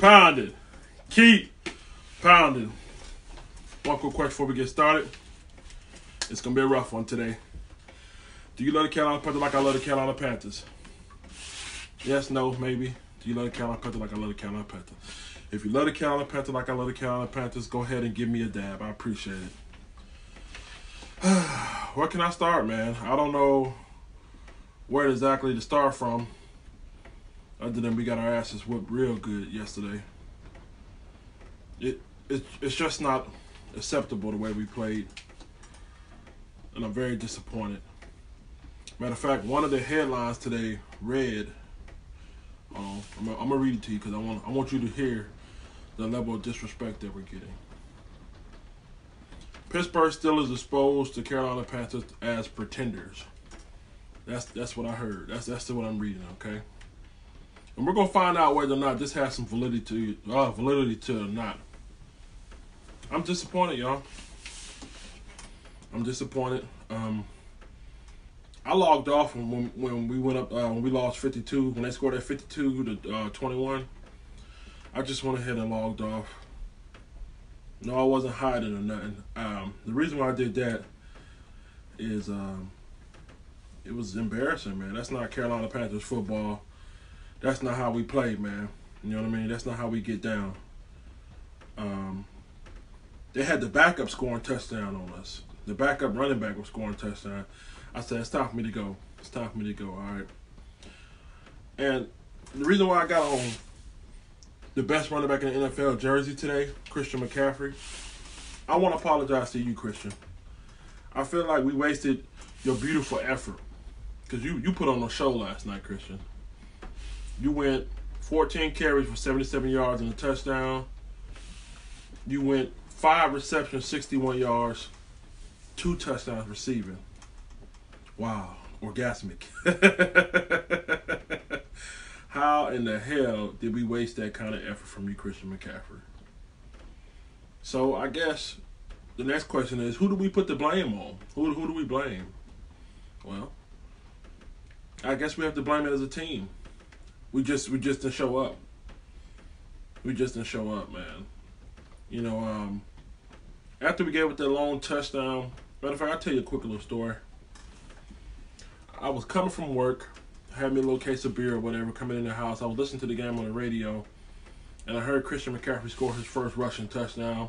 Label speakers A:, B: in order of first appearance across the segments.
A: Pounding. Keep pounding. One quick question before we get started. It's going to be a rough one today. Do you love the Carolina Panthers like I love the Carolina Panthers? Yes, no, maybe. Do you love the Carolina Panthers like I love the Carolina Panthers? If you love the Carolina Panthers like I love the Carolina Panthers, go ahead and give me a dab. I appreciate it. Where can I start, man? I don't know where exactly to start from. Other than we got our asses whooped real good yesterday. It's just not acceptable the way we played. And I'm very disappointed. Matter of fact, one of the headlines today read, I'm gonna read it to you because I want you to hear the level of disrespect that we're getting. Pittsburgh Steelers exposed to Carolina Panthers as pretenders. That's what I heard. That's what I'm reading. Okay, and we're gonna find out whether or not this has some validity to it or not. I'm disappointed, y'all. I'm disappointed. I logged off when we went up when we lost 52. When they scored at 52 to 21, I just went ahead and logged off. No, I wasn't hiding or nothing. The reason why I did that is it was embarrassing, man. That's not Carolina Panthers football. That's not how we play, man. You know what I mean? That's not how we get down. They had the backup scoring touchdown on us. The backup running back was scoring touchdown. I said, it's time for me to go. It's time for me to go, all right? And the reason why I got on the best running back in the NFL jersey today, Christian McCaffrey, I want to apologize to you, Christian. I feel like we wasted your beautiful effort because you put on a show last night, Christian. You went 14 carries for 77 yards and a touchdown. You went 5 receptions, 61 yards, 2 touchdowns receiving. Wow, orgasmic. How in the hell did we waste that kind of effort from you, Christian McCaffrey? So I guess the next question is, who do we put the blame on? Who do we blame? Well, I guess we have to blame it as a team. We just didn't show up. We just didn't show up, man. You know, after we gave it that long touchdown, matter of fact, I'll tell you a quick little story. I was coming from work, had me a little case of beer or whatever, coming in the house. I was listening to the game on the radio, and I heard Christian McCaffrey score his first rushing touchdown.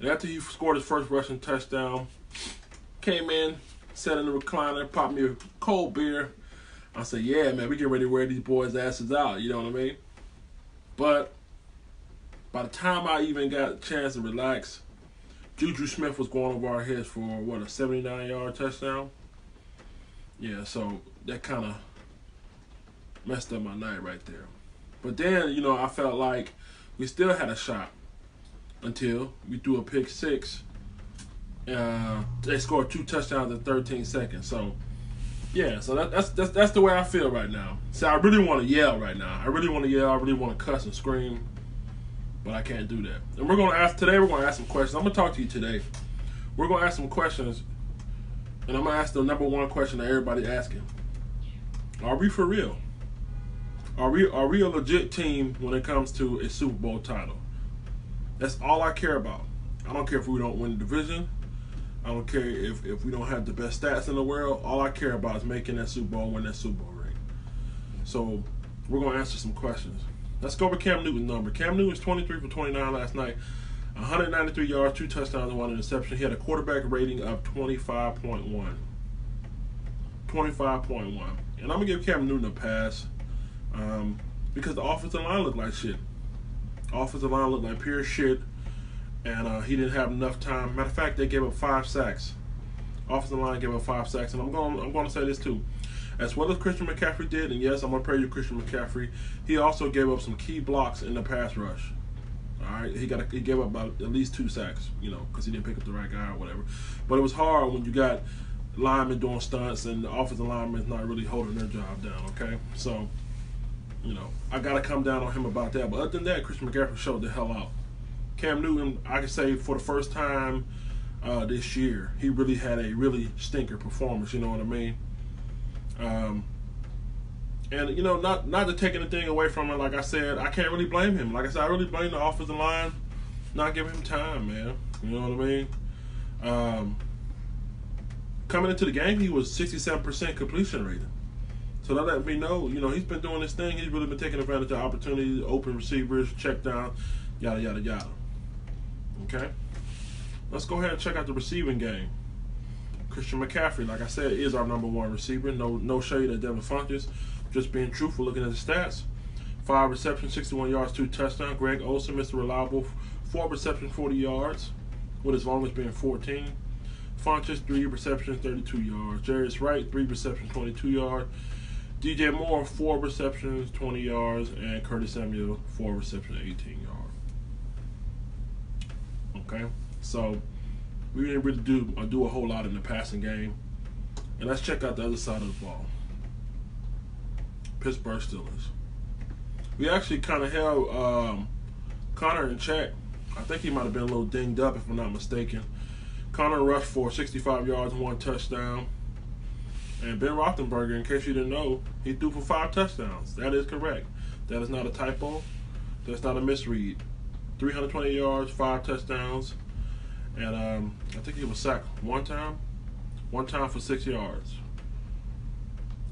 A: And after he scored his first rushing touchdown, came in, sat in the recliner, popped me a cold beer. I said, yeah, man, we get ready to wear these boys' asses out, you know what I mean? But by the time I even got a chance to relax, Juju Smith was going over our heads for, what, a 79-yard touchdown? Yeah, so that kind of messed up my night right there. But then, you know, I felt like we still had a shot until we threw a pick six. They scored 2 touchdowns in 13 seconds. So, yeah, so that's the way I feel right now. So I really want to yell right now. I really want to yell. I really want to cuss and scream. But I can't do that. And we're going to ask some questions. I'm going to talk to you today. We're going to ask some questions. And I'm going to ask the number one question that everybody's asking. Are we for real? Are we a legit team when it comes to a Super Bowl title? That's all I care about. I don't care if we don't win the division. I don't care if we don't have the best stats in the world. All I care about is making that Super Bowl and win that Super Bowl ring. So we're going to answer some questions. Let's go over Cam Newton's number. Cam Newton was 23 for 29 last night. 193 yards, 2 touchdowns, and 1 interception. He had a quarterback rating of 25.1. 25.1. And I'm going to give Cam Newton a pass because the offensive line looked like shit. Offensive line looked like pure shit, and he didn't have enough time. Matter of fact, they gave up 5 sacks. Offensive line gave up 5 sacks, and I'm going to say this too. As well as Christian McCaffrey did, and yes, I'm going to praise you, Christian McCaffrey, he also gave up some key blocks in the pass rush. All right, he gave up about at least 2 sacks, you know, because he didn't pick up the right guy or whatever. But it was hard when you got linemen doing stunts and the offensive linemen not really holding their job down, okay? So, you know, I got to come down on him about that. But other than that, Christian McCaffrey showed the hell out. Cam Newton, I can say for the first time this year, he really had a really stinker performance, you know what I mean? And, you know, not to take anything away from him, like I said, I can't really blame him. Like I said, I really blame the offensive line not giving him time, man. You know what I mean? Coming into the game, he was 67% completion rating. So that let me know, you know, he's been doing this thing. He's really been taking advantage of opportunities, open receivers, check down, yada, yada, yada. Okay? Let's go ahead and check out the receiving game. Christian McCaffrey, like I said, is our #1 receiver. No shade at Devin Funchess. Just being truthful, looking at the stats. 5 receptions, 61 yards, 2 touchdowns. Greg Olsen, Mr. Reliable, 4 receptions, 40 yards, with his longest being 14. Funchess, 3 receptions, 32 yards. Jarius Wright, 3 receptions, 22 yards. DJ Moore, 4 receptions, 20 yards. And Curtis Samuel, 4 receptions, 18 yards. Okay, so we didn't really do a whole lot in the passing game. And let's check out the other side of the ball. Pittsburgh Steelers. We actually kind of held Connor in check. I think he might have been a little dinged up, if I'm not mistaken. Connor rushed for 65 yards and 1 touchdown. And Ben Roethlisberger, in case you didn't know, he threw for 5 touchdowns. That is correct. That is not a typo. That's not a misread. 320 yards, 5 touchdowns. And I think he was sacked one time for 6 yards.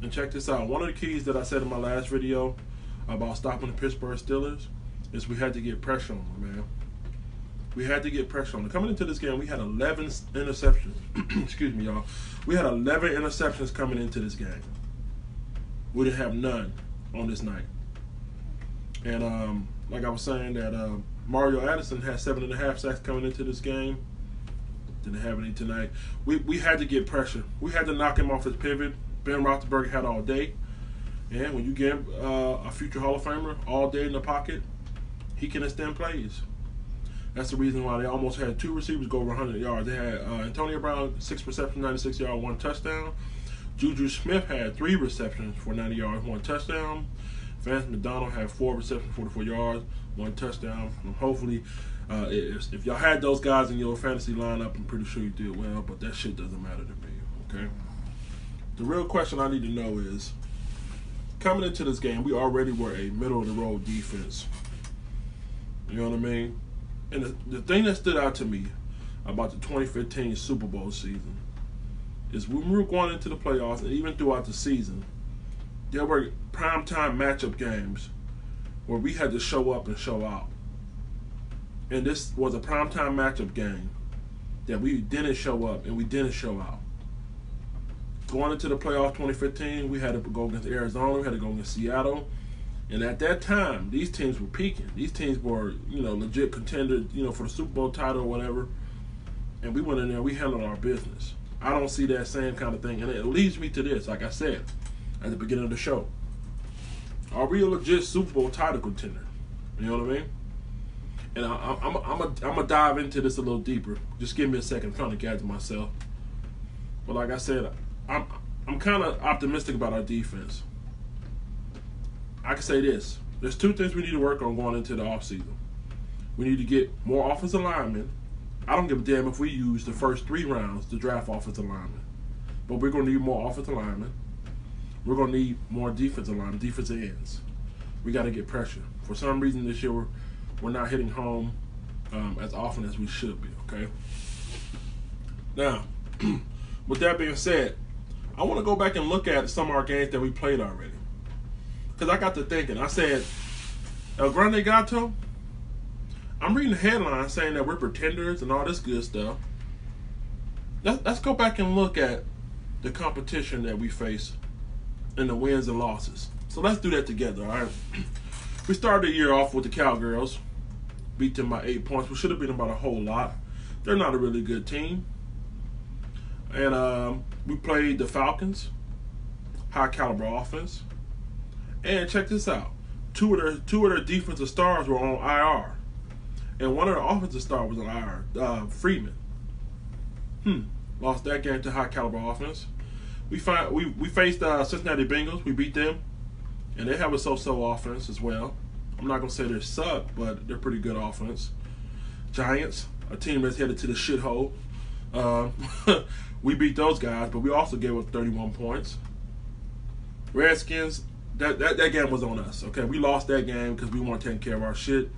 A: And check this out. One of the keys that I said in my last video about stopping the Pittsburgh Steelers is we had to get pressure on them, man. We had to get pressure on them. Coming into this game, we had 11 interceptions. Excuse me, y'all. We had 11 interceptions coming into this game. We didn't have none on this night. And like I was saying, that Mario Addison had 7.5 sacks coming into this game. Didn't have any tonight. We had to get pressure. We had to knock him off his pivot. Ben Roethlisberger had all day. And when you get a future Hall of Famer all day in the pocket, he can extend plays. That's the reason why they almost had 2 receivers go over 100 yards. They had Antonio Brown, 6 receptions, 96 yards, 1 touchdown. Juju Smith had 3 receptions for 90 yards, 1 touchdown. Vance McDonald had 4 receptions, 44 yards, 1 touchdown. And hopefully, if y'all had those guys in your fantasy lineup, I'm pretty sure you did well, but that shit doesn't matter to me, okay? The real question I need to know is, coming into this game, we already were a middle-of-the-road defense. You know what I mean? And the thing that stood out to me about the 2015 Super Bowl season is when we were going into the playoffs, and even throughout the season, there were primetime matchup games where we had to show up and show out. And this was a primetime matchup game that we didn't show up and we didn't show out. Going into the playoffs 2015, we had to go against Arizona, we had to go against Seattle. And at that time, these teams were peaking. These teams were, you know, legit contenders, you know, for the Super Bowl title or whatever. And we went in there, we handled our business. I don't see that same kind of thing. And it leads me to this, like I said at the beginning of the show. Are we a legit Super Bowl title contender? You know what I mean? And I'm gonna dive into this a little deeper. Just give me a second. I'm trying to gather myself. But like I said, I'm kind of optimistic about our defense. I can say this. There's 2 things we need to work on going into the offseason. We need to get more offensive linemen. I don't give a damn if we use the first 3 rounds to draft offensive linemen. But we're going to need more offensive linemen. We're going to need more defensive linemen, defensive ends. We got to get pressure. For some reason this year, we're not hitting home as often as we should be, okay? Now, with that being said, I want to go back and look at some of our games that we played already. Because I got to thinking. I said, El Grande Gato, I'm reading the headline saying that we're pretenders and all this good stuff. Let's go back and look at the competition that we face and the wins and losses. So let's do that together, all right? We started the year off with the Cowgirls. Beat them by 8 points. We should have beat them by a whole lot. They're not a really good team. And we played the Falcons, high caliber offense. And check this out. Two of their defensive stars were on IR. And one of their offensive stars was on IR, Freeman. Lost that game to high caliber offense. We faced Cincinnati Bengals. We beat them. And they have a so-so offense as well. I'm not going to say they suck, but they're pretty good offense. Giants, a team that's headed to the shithole. We beat those guys, but we also gave up 31 points. Redskins, that game was on us. Okay, we lost that game because we weren't taking care of our shit.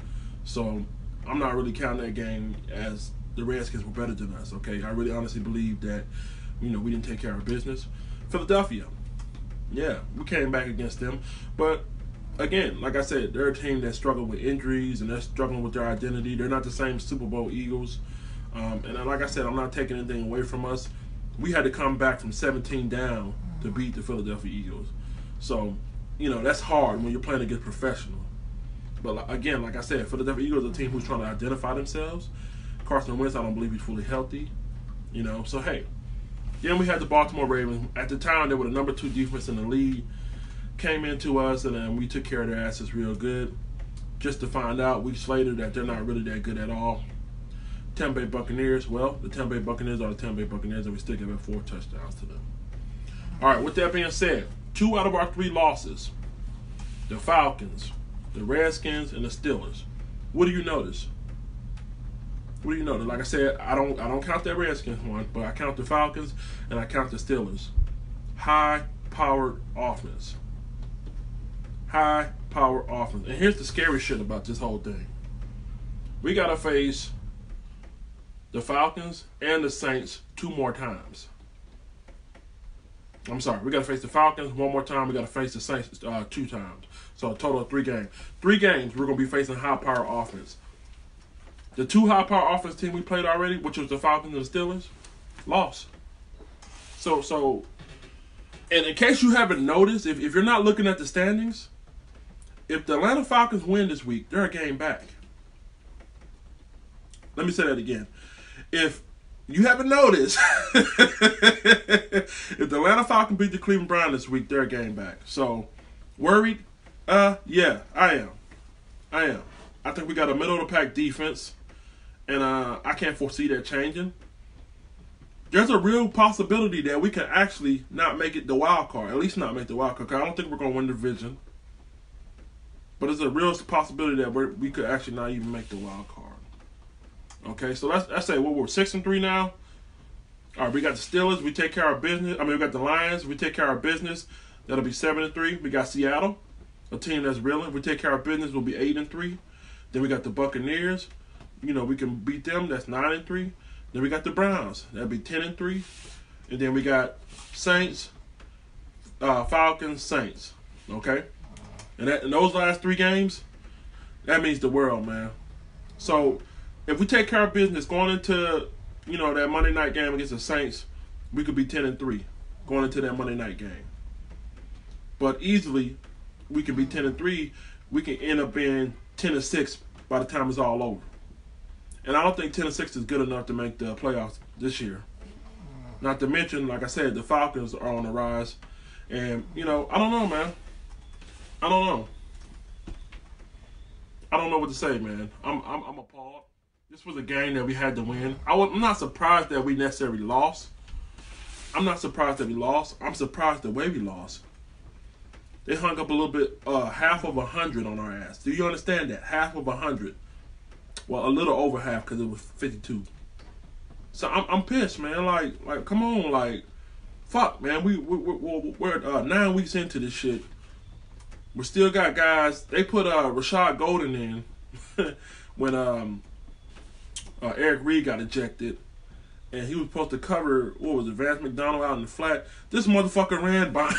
A: So I'm not really counting that game as the Redskins were better than us. Okay, I really honestly believe that we didn't take care of our business. Philadelphia, yeah, we came back against them, but again, like I said, they're a team that struggled with injuries and they're struggling with their identity. They're not the same Super Bowl Eagles. And like I said, I'm not taking anything away from us. We had to come back from 17 down to beat the Philadelphia Eagles. So, that's hard when you're playing against professional. But again, like I said, Philadelphia Eagles are a team who's trying to identify themselves. Carson Wentz, I don't believe he's fully healthy. So hey. Then we had the Baltimore Ravens. At the time, they were the number 2 defense in the league. Came into us, and then we took care of their asses real good. Just to find out weeks later that they're not really that good at all. Tampa Bay Buccaneers. Well, the Tampa Bay Buccaneers are the Tampa Bay Buccaneers, and we still give it 4 touchdowns to them. All right, with that being said, 2 out of our 3 losses, the Falcons, the Redskins, and the Steelers. What do you notice? What do you notice? Like I said, I don't count that Redskins one, but I count the Falcons and I count the Steelers. High-powered offense. High-powered offense. And here's the scary shit about this whole thing. We got to face the Falcons and the Saints 2 more times. I'm sorry, we got to face the Falcons 1 more time. We got to face the Saints 2 times. So a total of 3 games. 3 games we're going to be facing high-powered offense. The 2 high-powered offense team we played already, which was the Falcons and the Steelers, lost. So, and in case you haven't noticed, if you're not looking at the standings, if the Atlanta Falcons win this week, they're a game back. Let me say that again. If you haven't noticed, if the Atlanta Falcons beat the Cleveland Browns this week, they're a game back. So, worried? Yeah, I am. I think we got a middle-of-the-pack defense. And I can't foresee that changing. There's a real possibility that we can actually not make it the wild card. At least not make the wild card. I don't think we're going to win the division. But there's a real possibility that we could actually not even make the wild card. Okay, so let's say we're 6-3 now. All right, we got the Steelers. We take care of our business. We got the Lions. We take care of our business. That'll be 7-3. We got Seattle, a team that's reeling. We take care of our business. We'll be 8-3. Then we got the Buccaneers. We can beat them. That's 9-3. Then we got the Browns. That'd be 10-3. And then we got Saints, Falcons, Saints. Okay? And those last 3 games, that means the world, man. So if we take care of business going into, that Monday night game against the Saints, we could be 10-3 going into that Monday night game. But easily, we can be 10-3. We can end up being 10-6 by the time it's all over. And I don't think 10-6 is good enough to make the playoffs this year. Not to mention, like I said, the Falcons are on the rise. And, I don't know, man. I don't know. I don't know what to say, man. I'm appalled. This was a game that we had to win. I'm not surprised that we necessarily lost. I'm not surprised that we lost. I'm surprised the way we lost. They hung up a little bit, half of 100 on our ass. Do you understand that? Half of 100. Well, a little over half because it was 52. So I'm pissed, man. Like, come on, like, fuck, man. We're 9 weeks into this shit. We still got guys. They put Rashad Golden in when Eric Reed got ejected, and he was supposed to cover Vance McDonald out in the flat. This motherfucker ran by.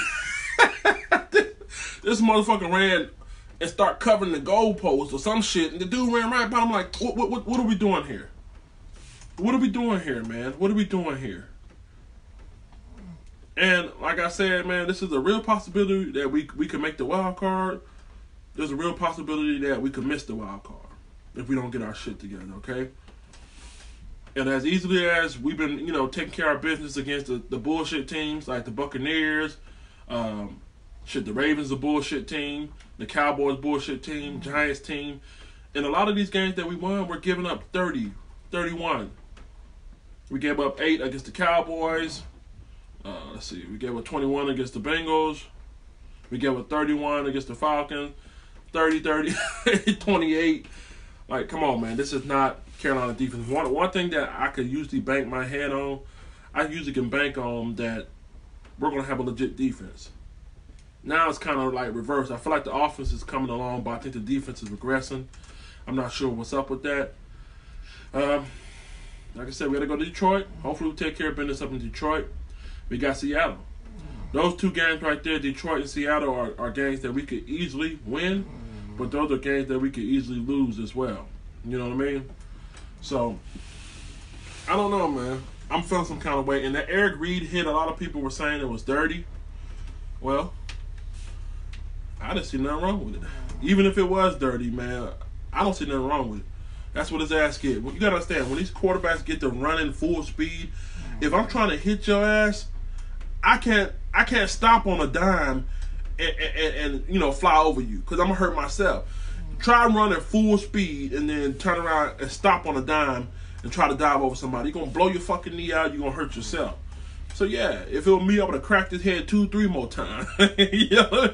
A: This motherfucker ran and start covering the goalpost or some shit, and the dude ran right by him like, what are we doing here? What are we doing here, man? What are we doing here? And like I said, man, this is a real possibility that we could make the wild card. There's a real possibility that we could miss the wild card if we don't get our shit together, okay? And as easily as we've been, taking care of business against the bullshit teams like the Buccaneers, the Ravens a bullshit team, the Cowboys bullshit team, Giants team. In a lot of these games that we won, we're giving up 30, 31. We gave up 8 against the Cowboys. We gave up 21 against the Bengals. We gave up 31 against the Falcons. 30, 28. Like, come on, man. This is not Carolina defense. One thing that I could usually bank my head on, I usually can bank on that we're going to have a legit defense. Now it's kind of like reversed. I feel like the offense is coming along, but I think the defense is regressing. I'm not sure what's up with that. Like I said, we got to go to Detroit. Hopefully we take care of business up in Detroit. We got Seattle. Those two games right there, Detroit and Seattle, are games that we could easily win, but those are games that we could easily lose as well. You know what I mean? So, I don't know, man. I'm feeling some kind of way. And the Eric Reed hit, a lot of people were saying it was dirty. Well, I didn't see nothing wrong with it. Even if it was dirty, man, I don't see nothing wrong with it. That's what his ass get. You got to understand, when these quarterbacks get to running full speed, if I'm trying to hit your ass, I can't stop on a dime and you know, fly over you because I'm going to hurt myself. Try running full speed and then turn around and stop on a dime and try to dive over somebody. You're going to blow your fucking knee out. You're going to hurt yourself. So, yeah, if it was me, I would have cracked his head 2-3 more times. You know?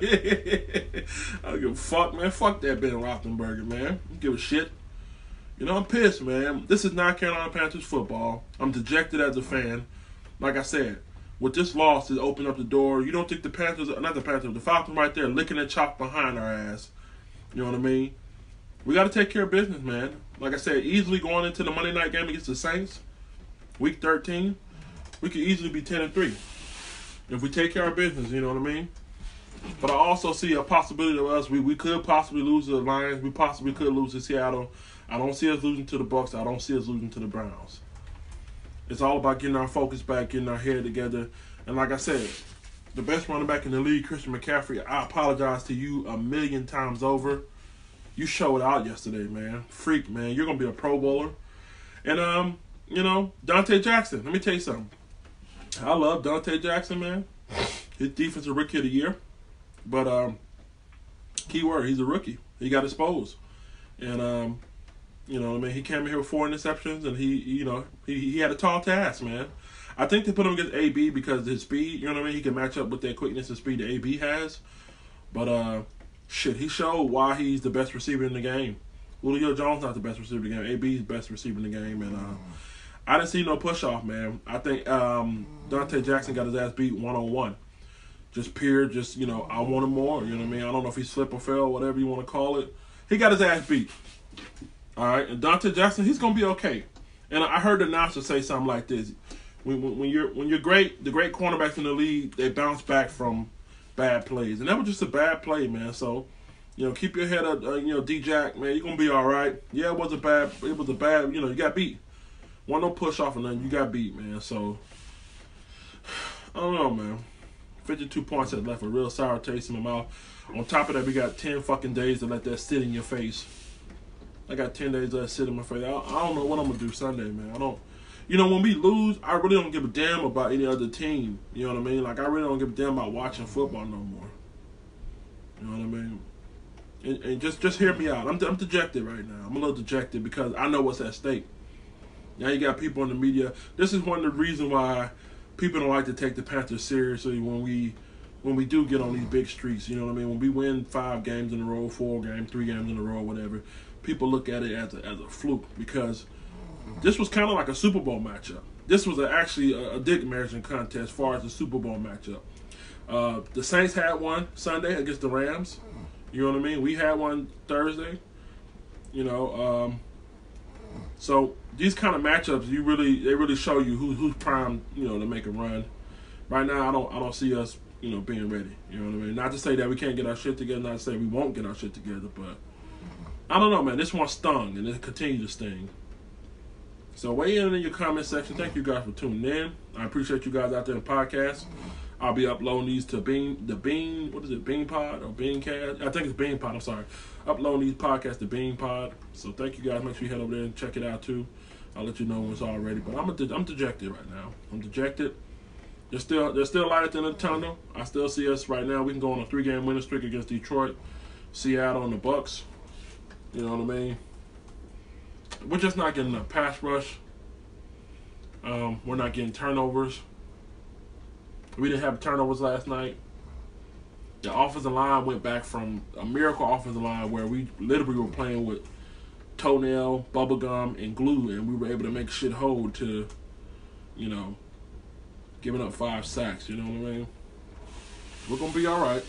A: I don't give a fuck, man. Fuck that Ben Roethlisberger, man. I don't give a shit. You know, I'm pissed, man. This is not Carolina Panthers football. I'm dejected as a fan. Like I said, with this loss, it opened up the door. You don't think the Panthers, not the Panthers, the Falcons right there licking and chop behind our ass. You know what I mean? We got to take care of business, man. Like I said, easily going into the Monday night game against the Saints, week 13, we could easily be 10-3 if we take care of business. You know what I mean? But I also see a possibility of us. We could possibly lose to the Lions. We possibly could lose to Seattle. I don't see us losing to the Bucs. I don't see us losing to the Browns. It's all about getting our focus back, getting our head together. And like I said, the best running back in the league, Christian McCaffrey, I apologize to you a million times over. You showed out yesterday, man. Freak, man. You're going to be a Pro Bowler. And, you know, Dante Jackson. Let me tell you something. I love Dante Jackson, man. His defensive rookie of the year. But, key word, he's a rookie. He got exposed. And, you know what I mean? He came in here with 4 interceptions, and he had a tall task, man. I think they put him against AB because of his speed. You know what I mean? He can match up with that quickness and speed that AB has. But, shit, he showed why he's the best receiver in the game. Julio Jones not the best receiver in the game. AB's the best receiver in the game. And I didn't see no push-off, man. I think Dante Jackson got his ass beat one-on-one. Just pure, you know, I want him more. You know what I mean? I don't know if he slipped or fell, whatever you want to call it. He got his ass beat. All right? And Dante Jackson, he's going to be okay. And I heard the announcer say something like this. When you're great, the great cornerbacks in the league, they bounce back from bad plays. And that was just a bad play, man. So, you know, keep your head up, you know, D-Jack, man. You're going to be all right. Yeah, it was a bad, you know, you got beat. One no push off or nothing. You got beat, man. So, I don't know, man. 52 points that left a real sour taste in my mouth. On top of that, we got 10 fucking days to let that sit in your face. I got 10 days to let it sit in my face. I don't know what I'm going to do Sunday, man. You know, when we lose, I really don't give a damn about any other team. You know what I mean? Like, I really don't give a damn about watching football no more. You know what I mean? And just hear me out. I'm dejected right now. I'm a little dejected because I know what's at stake. Now you got people in the media. This is one of the reasons why people don't like to take the Panthers seriously when we do get on these big streaks. You know what I mean? When we win 5 games in a row, 4 games, 3 games in a row, whatever, people look at it as a fluke because this was kind of like a Super Bowl matchup. This was actually a dick measuring contest as far as the Super Bowl matchup. The Saints had one Sunday against the Rams. You know what I mean? We had one Thursday. You know, so these kind of matchups, they really show you who's primed, you know, to make a run. Right now, I don't see us, you know, being ready. You know what I mean? Not to say that we can't get our shit together, not to say we won't get our shit together, but I don't know, man. This one stung, and it continues to sting. So weigh in your comment section. Thank you guys for tuning in. I appreciate you guys out there in the podcast. I'll be uploading these to Bean Pod or Beancast? I think it's Bean Pod, I'm sorry. Uploading these podcasts to Bean Pod. So thank you guys. Make sure you head over there and check it out too. I'll let you know when it's all ready. But I'm dejected right now. I'm dejected. There's still light at the end of the tunnel. I still see us right now. We can go on a 3-game winning streak against Detroit, Seattle, and the Bucs. You know what I mean? We're just not getting a pass rush. We're not getting turnovers. We didn't have turnovers last night. The offensive line went back from a miracle offensive line where we literally were playing with toenail, bubblegum, and glue, and we were able to make shit hold to, you know, giving up 5 sacks. You know what I mean? We're going to be all right.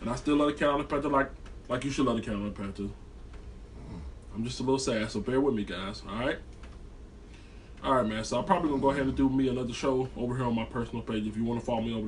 A: And I still love the Carolina Panthers like you should love the Carolina Panthers. I'm just a little sad, so bear with me, guys. All right? All right, man. So I'm probably going to go ahead and do me another show over here on my personal page. If you want to follow me over